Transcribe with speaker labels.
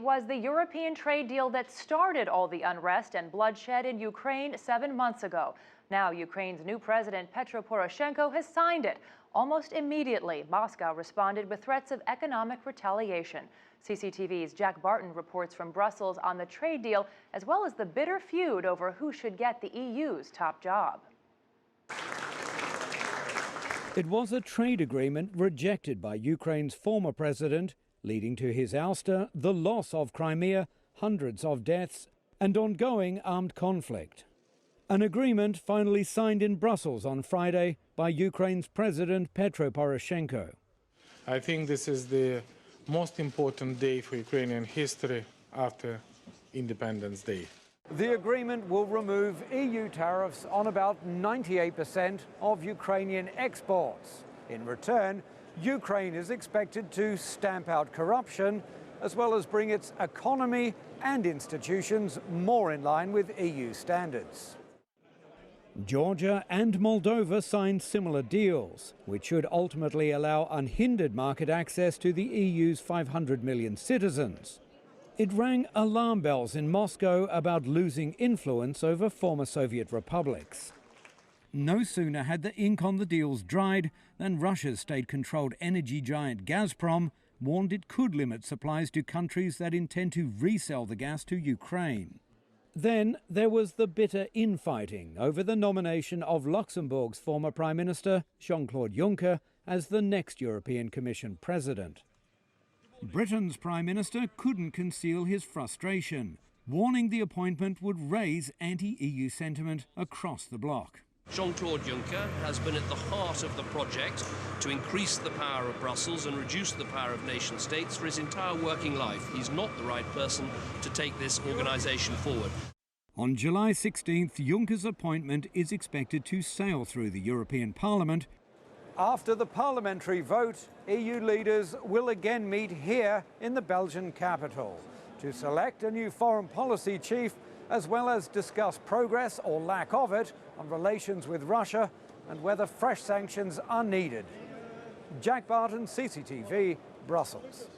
Speaker 1: was the European trade deal that started all the unrest and bloodshed in Ukraine 7 months ago. Now, Ukraine's new president, Petro Poroshenko, has signed it. Almost immediately, Moscow responded with threats of economic retaliation. CCTV's Jack Barton reports from Brussels on the trade deal, as well as the bitter feud over who should get the EU's top job.
Speaker 2: It was a trade agreement rejected by Ukraine's former president, leading to his ouster, the loss of Crimea, hundreds of deaths, and ongoing armed conflict. An agreement finally signed in Brussels on Friday by Ukraine's President Petro Poroshenko.
Speaker 3: I think this is the most important day for Ukrainian history after Independence Day.
Speaker 2: The agreement will remove EU tariffs on about 98% of Ukrainian exports. In return, Ukraine is expected to stamp out corruption, as well as bring its economy and institutions more in line with EU standards. Georgia and Moldova signed similar deals, which should ultimately allow unhindered market access to the EU's 500 million citizens. It rang alarm bells in Moscow about losing influence over former Soviet republics. No sooner had the ink on the deals dried than Russia's state-controlled energy giant Gazprom warned it could limit supplies to countries that intend to resell the gas to Ukraine. Then there was the bitter infighting over the nomination of Luxembourg's former Prime Minister, Jean-Claude Juncker, as the next European Commission president. Britain's Prime Minister couldn't conceal his frustration, warning the appointment would raise anti-EU sentiment across the bloc.
Speaker 4: Jean-Claude Juncker has been at the heart of the project to increase the power of Brussels and reduce the power of nation-states for his entire working life. He's not the right person to take this organisation forward.
Speaker 2: On July 16th, Juncker's appointment is expected to sail through the European Parliament. After the parliamentary vote, EU leaders will again meet here in the Belgian capital to select a new foreign policy chief, as well as discuss progress or lack of it on relations with Russia and whether fresh sanctions are needed. Jack Barton, CCTV, Brussels.